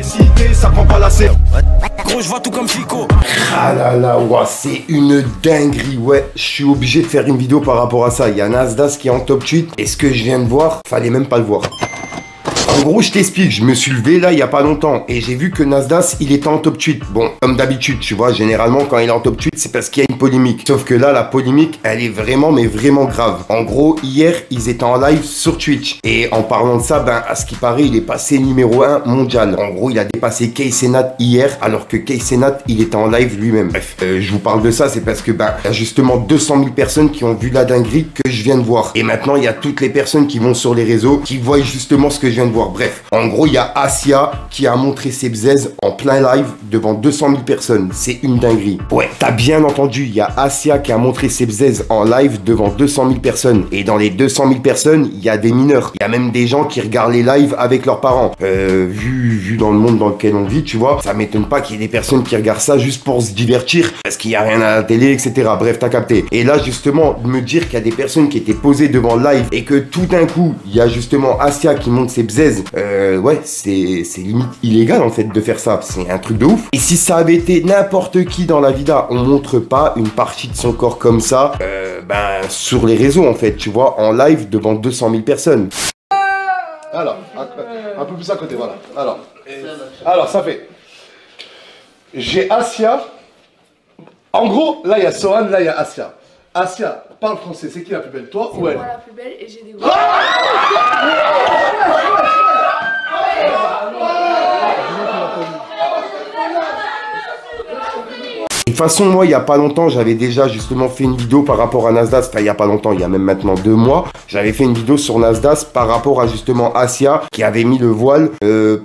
excité, ça prend pas la serre. Gros, je vois tout comme Fico. Ah là là, ouah, c'est une dinguerie, ouais. Je suis obligé de faire une vidéo par rapport à ça. Il y a Nasdaq qui est en top 8. Et ce que je viens de voir, fallait même pas le voir. En gros, je t'explique, je me suis levé là il y a pas longtemps et j'ai vu que Nasdaq il était en top 8. Bon, comme d'habitude, tu vois, généralement quand il est en top 8, c'est parce qu'il y a une polémique. Sauf que là, la polémique, elle est vraiment, mais vraiment grave. En gros, hier, ils étaient en live sur Twitch. Et en parlant de ça, ben, à ce qui paraît, il est passé numéro 1 mondial. En gros, il a dépassé Kaysenat hier, alors que Kaysenat, il était en live lui-même. Bref, je vous parle de ça, c'est parce que, ben, il y a justement 200 000 personnes qui ont vu la dinguerie que je viens de voir. Et maintenant, il y a toutes les personnes qui vont sur les réseaux, qui voient justement ce que je viens de voir. Bref, en gros, il y a Asia qui a montré ses bzaises en plein live devant 200 000 personnes. C'est une dinguerie. Ouais, t'as bien entendu, il y a Asia qui a montré ses bzaises en live devant 200 000 personnes. Et dans les 200 000 personnes, il y a des mineurs. Il y a même des gens qui regardent les lives avec leurs parents. Vu dans le monde dans lequel on vit, tu vois, ça m'étonne pas qu'il y ait des personnes qui regardent ça juste pour se divertir, parce qu'il y a rien à la télé, etc. Bref, t'as capté. Et là, justement, de me dire qu'il y a des personnes qui étaient posées devant le live et que tout d'un coup, il y a justement Asia qui monte ses bzaises, ouais, c'est limite illégal en fait de faire ça. C'est un truc de ouf. Et si ça avait été n'importe qui dans la vida, on montre pas une partie de son corps comme ça, ben, sur les réseaux en fait, tu vois, en live devant 200 000 personnes. Alors, un peu plus à côté, voilà. Alors ça fait. J'ai Asia. En gros, là il y a Sohan, là il y a Asia. Asia parle français, c'est qui la plus belle, toi ou elle? Moi la plus belle et j'ai des gros. De toute façon, moi, il y a pas longtemps, j'avais déjà justement fait une vidéo par rapport à Nasdaq. Enfin, il y a pas longtemps, il y a même maintenant 2 mois. J'avais fait une vidéo sur Nasdaq par rapport à justement Asia qui avait mis le voile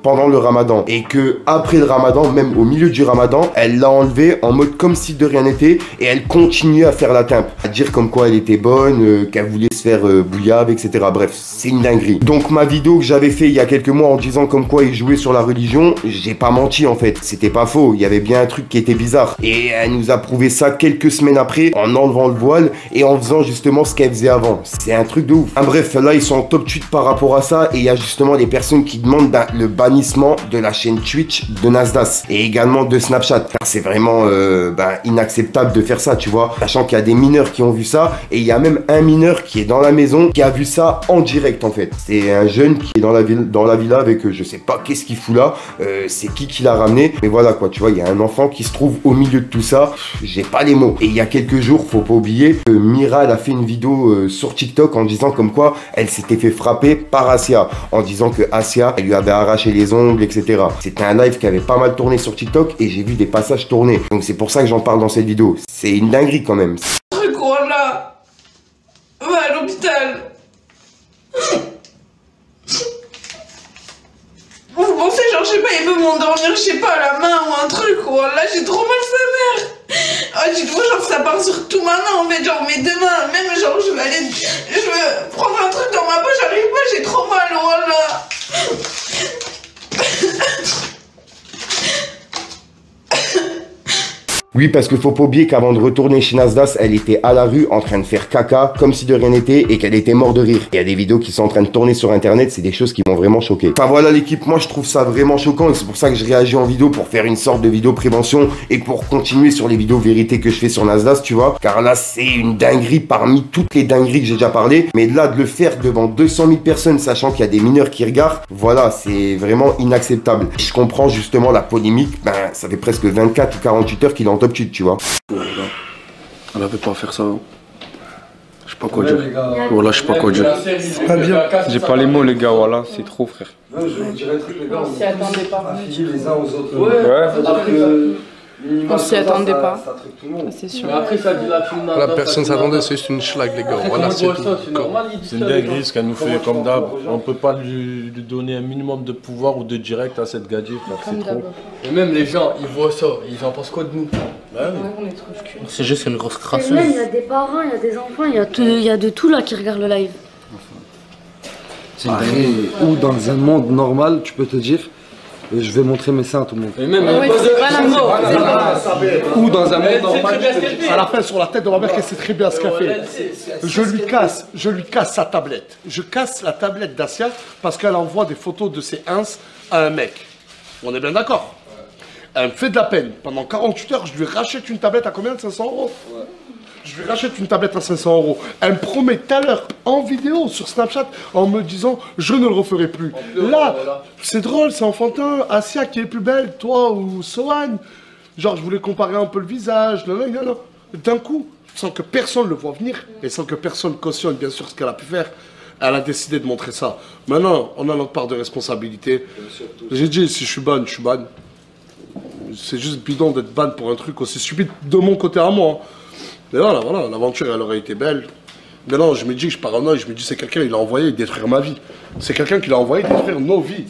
pendant le ramadan. Et que après le ramadan, même au milieu du ramadan, elle l'a enlevé en mode comme si de rien n'était. Et elle continuait à faire la timpe. À dire comme quoi elle était bonne, qu'elle voulait se faire bouillave, etc. Bref, c'est une dinguerie. Donc ma vidéo que j'avais fait il y a quelques mois en disant comme quoi il jouait sur la religion, j'ai pas menti en fait. C'était pas faux. Il y avait bien un truc qui était bizarre. Et elle nous a prouvé ça quelques semaines après en enlevant le voile et en faisant justement ce qu'elle faisait avant. C'est un truc de ouf. Bref, là ils sont en top 8 par rapport à ça et il y a justement des personnes qui demandent le bannissement de la chaîne Twitch de Nasdaq et également de Snapchat. C'est vraiment inacceptable de faire ça, tu vois. Sachant qu'il y a des mineurs qui ont vu ça et il y a même un mineur qui est dans la maison qui a vu ça en direct en fait. C'est un jeune qui est dans la villa avec je sais pas qu'est-ce qu'il fout là. C'est qui l'a ramené. Mais voilà quoi, tu vois, il y a un enfant qui se trouve au milieu de tout ça. J'ai pas les mots. Et il y a quelques jours, faut pas oublier que Mira elle a fait une vidéo sur TikTok en disant comme quoi elle s'était fait frapper par Asia. En disant que Asia, elle lui avait arraché les ongles, etc. C'était un live qui avait pas mal tourné sur TikTok et j'ai vu des passages tourner. Donc c'est pour ça que j'en parle dans cette vidéo. C'est une dinguerie quand même. Voilà. Va à l'hôpital. Vous pensez genre je sais pas, il veut m'endormir, je sais pas, à la main ou un truc, ou là j'ai trop mal sa mère. Ah, tu vois, genre ça part sur tout maintenant en fait, genre mes deux mains, même genre je veux prendre un truc dans ma poche, j'arrive pas, j'ai trop mal, voilà. Oui, parce qu'il faut pas oublier qu'avant de retourner chez Nasdaq, elle était à la rue en train de faire caca comme si de rien n'était et qu'elle était morte de rire. Il y a des vidéos qui sont en train de tourner sur internet, c'est des choses qui m'ont vraiment choqué. Enfin voilà l'équipe, moi je trouve ça vraiment choquant et c'est pour ça que je réagis en vidéo pour faire une sorte de vidéo prévention et pour continuer sur les vidéos vérité que je fais sur Nasdaq, tu vois. Car là c'est une dinguerie parmi toutes les dingueries que j'ai déjà parlé. Mais là de le faire devant 200 000 personnes sachant qu'il y a des mineurs qui regardent, voilà, c'est vraiment inacceptable. Je comprends justement la polémique, ça fait presque 24 ou 48 heures qu'il est en top 8, tu vois. On avait pas à faire ça. Je sais pas quoi dire. Voilà, je sais pas quoi dire. C'est pas bien. J'ai pas les mots, les gars, voilà, c'est trop, frère. Je vous dirais un truc, les gars. On s'y attendait pas. Affiliés les uns aux autres. Ouais. On s'y attendait pas. Ça traite tout le monde. C'est sûr. Mais après, ça dit la film. La personne s'attendait, c'est juste une schlag, les gars. Voilà, c'est tout. C'est normal, il dit C'est ça, une les dinguerie gars. ce qu'elle nous fait comme d'hab. On peut pas lui donner un minimum de pouvoir ou de direct à cette gadget, frère, c'est trop. Et même les gens, ils voient ça, ils en pensent quoi de nous? Bah oui. On est trop cul. C'est juste une grosse Et crasseuse. même, il y a des parents, il y a des enfants, il y a de tout là qui regardent le live. Ou dans un monde normal, tu peux te dire, je vais montrer mes seins à tout le monde. Et même, Ouais, c'est pas la même. Ou dans un monde normal, très bien ce qu'elle fait. à la fin sur la tête de ma mère qu'elle sait très bien ce qu'elle fait. Je lui casse sa tablette. Je casse la tablette d'Asia parce qu'elle envoie des photos de ses ins à un mec. On est bien d'accord. Elle me fait de la peine. Pendant 48 heures, je lui rachète une tablette à combien de 500 €? Ouais. Je lui rachète une tablette à 500 €. Elle me promet tout à l'heure en vidéo sur Snapchat en me disant je ne le referai plus. Là, c'est drôle, c'est enfantin. Asia qui est plus belle, toi ou Sohan. Genre, je voulais comparer un peu le visage. Non. D'un coup, sans que personne le voit venir et sans que personne cautionne bien sûr ce qu'elle a pu faire, elle a décidé de montrer ça. Maintenant, on a notre part de responsabilité. J'ai dit, si je suis ban, je suis ban. C'est juste bidon d'être ban pour un truc aussi stupide de mon côté à moi. Mais voilà, l'aventure elle aurait été belle. Mais non, je me dis que je paranoïe, je me dis c'est quelqu'un qui l'a envoyé détruire ma vie. C'est quelqu'un qui l'a envoyé détruire nos vies.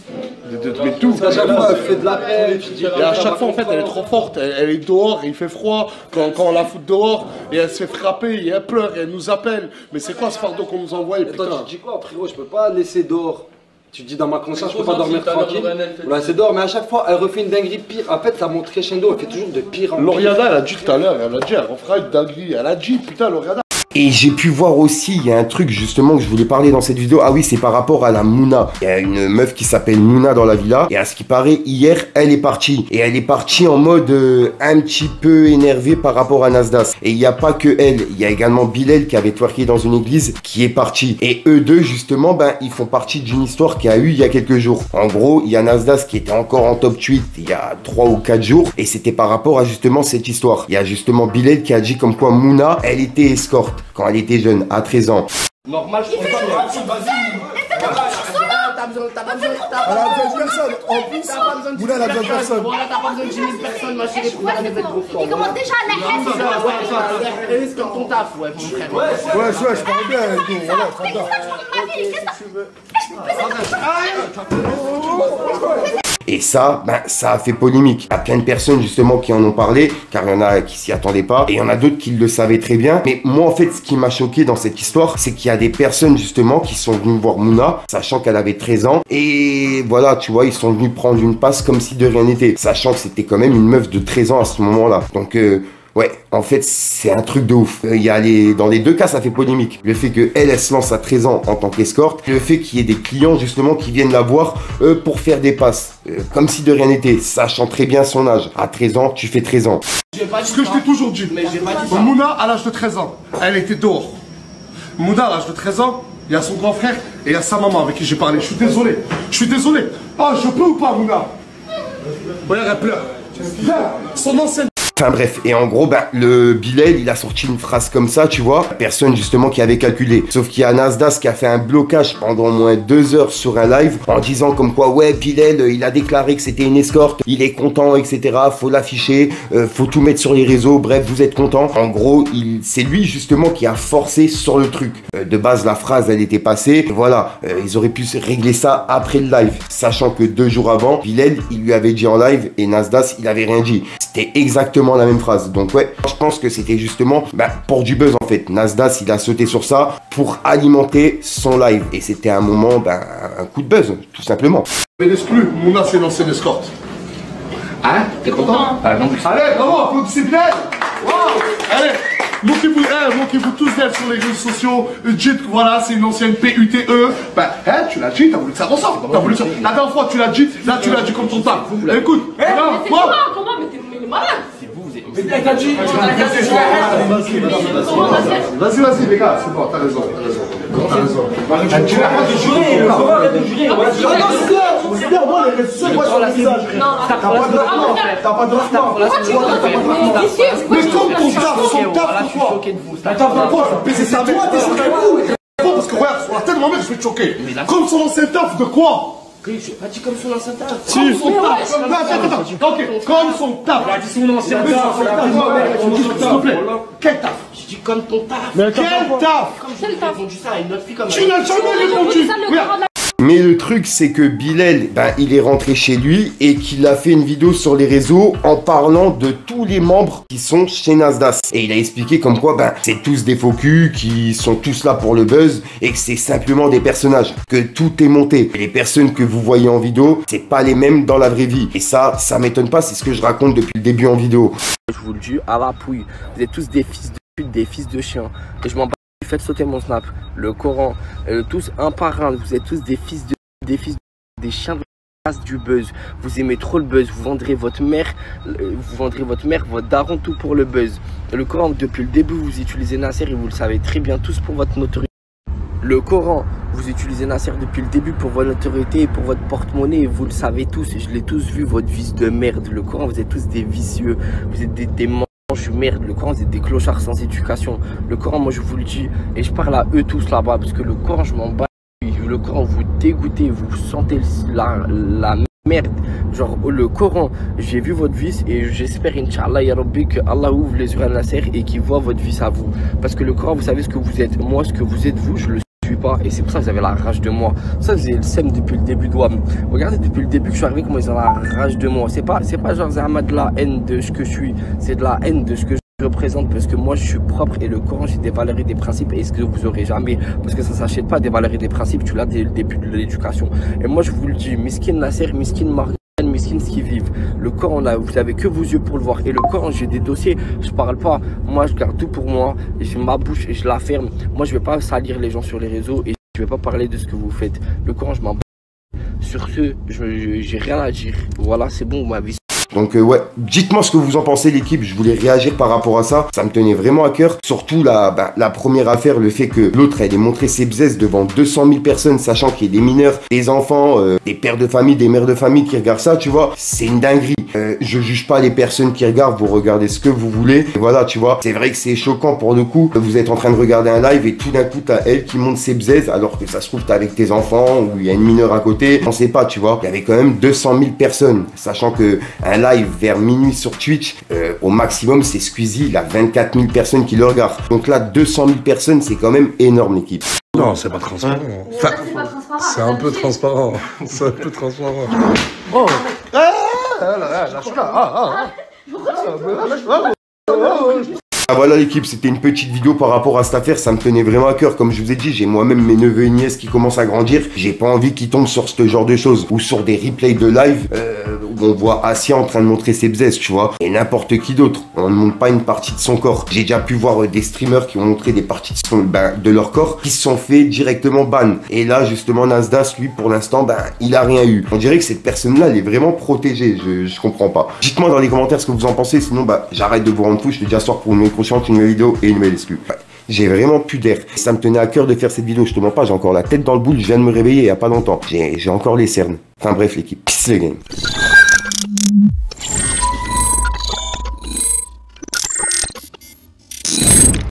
Mais tout. À chaque fois, elle fait de la peine. Et à chaque fois, en fait, elle est trop forte. Elle est dehors, il fait froid. Quand on la fout dehors, et elle se fait frapper, et elle pleure, et elle nous appelle. Mais c'est quoi ce fardeau qu'on nous envoie? Attends, tu dis quoi, frérot? Je peux pas laisser dehors. Tu dis dans ma conscience, je peux pas dormir tranquille. Ouais, c'est dehors, mais à chaque fois, elle refait une dinguerie pire. En fait, ça monte crescendo, elle fait toujours de pire en pire. Lauriana, elle a dit tout à l'heure, elle refera une dinguerie. Elle a dit, putain, Lauriana. Et j'ai pu voir aussi, il y a un truc justement que je voulais parler dans cette vidéo. Ah oui, c'est par rapport à la Mouna. Il y a une meuf qui s'appelle Mouna dans la villa. Et à ce qui paraît, hier, elle est partie. Et elle est partie en mode un petit peu énervée par rapport à Nasdas. Et il n'y a pas que elle. Il y a également Bilal qui avait twerké dans une église qui est parti. Et eux deux, justement, ben, ils font partie d'une histoire qu'il y a eu il y a quelques jours. En gros, il y a Nasdas qui était encore en top 8 il y a 3 ou 4 jours. Et c'était par rapport à justement cette histoire. Il y a justement Bilal qui a dit comme quoi Mouna, elle était escorte quand elle était jeune, à 13 ans. Normal, je comprends. T'as pas besoin de personne. En plus, Mouna, elle a besoin de personne. Voilà, t'as pas besoin de 10 000 personnes, ma chérie, pour faire des bêtes pour toi. Il commence déjà à la haine. Ouais, c'est comme ton taf, ouais, mon frère. Ouais, je parle bien avec nous. Voilà, Et ça, ben, ça a fait polémique. Il y a plein de personnes justement qui en ont parlé, car il y en a qui s'y attendaient pas, et il y en a d'autres qui le savaient très bien. Mais moi, en fait, ce qui m'a choqué dans cette histoire, c'est qu'il y a des personnes justement qui sont venues voir Mouna, sachant qu'elle avait 13 ans, et voilà, tu vois, ils sont venus prendre une passe comme si de rien n'était, sachant que c'était quand même une meuf de 13 ans à ce moment-là. Donc, ouais, en fait, c'est un truc de ouf. Dans les deux cas, ça fait polémique. Le fait qu'elle se lance à 13 ans en tant qu'escorte, le fait qu'il y ait des clients justement qui viennent la voir pour faire des passes, comme si de rien n'était, sachant très bien son âge. À 13 ans, tu fais 13 ans. Ce que je t'ai toujours dit. Mais j'ai pas dit ça. Mouna, à l'âge de 13 ans, elle était dehors. Mouna, à l'âge de 13 ans, il y a son grand frère et il y a sa maman avec qui j'ai parlé. Je suis désolé. Ah, je peux ou pas, Mouna? Regarde, elle pleure. Viens, son ancienne. Enfin bref, et en gros, ben, le Bilal, il a sorti une phrase comme ça, tu vois. Personne justement qui avait calculé. Sauf qu'il y a Nasdas qui a fait un blocage pendant au moins 2 heures sur un live en disant comme quoi, ouais, Bilal, il a déclaré que c'était une escorte, il est content, etc. Faut l'afficher, faut tout mettre sur les réseaux, bref, vous êtes content. En gros, c'est lui justement qui a forcé sur le truc. De base, la phrase, elle était passée. Voilà, ils auraient pu régler ça après le live. Sachant que 2 jours avant, Bilal, il lui avait dit en live et Nasdas, il avait rien dit. C'était exactement la même phrase. Donc ouais, je pense que c'était justement pour du buzz en fait. Nasdas, il a sauté sur ça pour alimenter son live. Et c'était un moment, un coup de buzz, tout simplement. Mais l'exclu, Mouna, c'est une ancienne escorte. Hein? T'es content? Allez, bravo, applaudissez bien. Wow. Allez, moquez-vous tous d'elle sur les réseaux sociaux. Dites, voilà, c'est une ancienne PUTE. Tu l'as dit, t'as voulu que ça ressorte. La dernière fois, tu l'as dit, là, tu l'as dit comme ton tas. Écoute, Comment? Mais t'es malade. Vas-y, les gars, c'est bon, t'as raison. T'as pas de respect. Mais comme ton taf, son taf, pourquoi? Attends, pourquoi? Mais c'est ça, toi, parce que regarde, sur la tête de ma mère, je vais te choquer. Comme son ancien taf, de quoi? J'ai pas dit comme son ancien taf. Comme son taf. Ok, comme son taf. Il a dit son ancien taf. S'il te plaît. Quel taf? J'ai dit comme ton taf. Quel taf? Comme j'ai répondu ça à une autre fille comme Tu n'as jamais répondu. Mais le truc, c'est que Bilal, il est rentré chez lui et qu'il a fait une vidéo sur les réseaux en parlant de tous les membres qui sont chez Nasdas. Et il a expliqué comme quoi, c'est tous des faux culs qui sont tous là pour le buzz et que c'est simplement des personnages, que tout est monté. Et les personnes que vous voyez en vidéo, c'est pas les mêmes dans la vraie vie. Et ça m'étonne pas, c'est ce que je raconte depuis le début en vidéo. Je vous le dis, à la pouille, vous êtes tous des fils de pute, des fils de chiens. Et je m'en bats. Faites sauter mon snap, le Coran, tous un par un, vous êtes tous des fils de des chiens de du buzz, vous aimez trop le buzz, vous vendrez votre mère, votre daron, tout pour le buzz. Le Coran, depuis le début, vous utilisez Nasser et vous le savez très bien tous pour votre notoriété. Le Coran, vous utilisez Nasser depuis le début pour votre notoriété et pour votre porte-monnaie et vous le savez tous, et je l'ai tous vu, votre vice de merde. Le Coran, vous êtes tous des vicieux, vous êtes des manches merde. Le Coran, vous êtes des clochards sans éducation. Le Coran, moi je vous le dis, et je parle à eux tous là-bas, parce que le Coran, je m'en bats. Le Coran, vous dégoûtez, vous sentez la merde. Genre le Coran, j'ai vu votre vice et j'espère Inch'Allah ya Rabbi que Allah ouvre les yeux à Nasser et qu'il voit votre vice à vous. Parce que le Coran, vous savez ce que vous êtes. Moi, ce que vous êtes, vous, je le suis pas. Et c'est pour ça que vous avez la rage de moi. Ça, vous avez le seum depuis le début de WAM. Regardez, depuis le début que je suis arrivé, comment ils ont la rage de moi. C'est pas genre Zahma de la haine de ce que je suis. C'est de la haine de ce que je représente, parce que moi je suis propre et le Coran, j'ai des valeurs et des principes, et ce que vous aurez jamais, parce que ça s'achète pas, des valeurs et des principes, tu l'as dès le début de l'éducation. Et moi je vous le dis, Miskin Nasser, Miskin Morgan, Miskin ce qui vivent, le Coran, vous avez que vos yeux pour le voir. Et le Coran, j'ai des dossiers, je parle pas, moi je garde tout pour moi, et j'ai ma bouche et je la ferme. Moi je vais pas salir les gens sur les réseaux et je vais pas parler de ce que vous faites. Le Coran, je m'en bats. Sur ce, j'ai rien à dire. Voilà, c'est bon, ma vie. Donc ouais, dites-moi ce que vous en pensez l'équipe, je voulais réagir par rapport à ça, ça me tenait vraiment à cœur, surtout la première affaire, le fait que l'autre elle ait montré ses bzaises devant 200 000 personnes, sachant qu'il y a des mineurs, des enfants, des pères de famille, des mères de famille qui regardent ça, tu vois, c'est une dinguerie. Je juge pas les personnes qui regardent, vous regardez ce que vous voulez, et voilà, tu vois, c'est vrai que c'est choquant pour le coup, vous êtes en train de regarder un live et tout d'un coup t'as elle qui monte ses bzaises, alors que ça se trouve t'es avec tes enfants, ou il y a une mineure à côté, on sait pas, tu vois, il y avait quand même 200 000 personnes, sachant que un live vers minuit sur Twitch, au maximum c'est Squeezie, il a 24 000 personnes qui le regardent. Donc là, 200 000 personnes, c'est quand même énorme l'équipe. Non, c'est pas transparent. Enfin, c'est un peu transparent. C'est un peu transparent. Oh. Lâche-la. Ah voilà l'équipe, c'était une petite vidéo par rapport à cette affaire, ça me tenait vraiment à cœur. Comme je vous ai dit, j'ai moi-même mes neveux et nièces qui commencent à grandir. J'ai pas envie qu'ils tombent sur ce genre de choses, ou sur des replays de live où on voit Assia en train de montrer ses bzaises, tu vois, et n'importe qui d'autre. On ne montre pas une partie de son corps. J'ai déjà pu voir des streamers qui ont montré des parties de leur corps qui se sont fait directement ban. Et là justement Nasdas, lui pour l'instant, il a rien eu. On dirait que cette personne-là, elle est vraiment protégée, je comprends pas. Dites-moi dans les commentaires ce que vous en pensez, sinon j'arrête de vous rendre fou, je te dis à soir pour une nouvelle consciente, une nouvelle vidéo et une nouvelle excuse. J'ai vraiment plus d'air. Ça me tenait à cœur de faire cette vidéo, je te mens pas, j'ai encore la tête dans le boule, je viens de me réveiller il y a pas longtemps. J'ai encore les cernes. Enfin bref l'équipe, peace les game.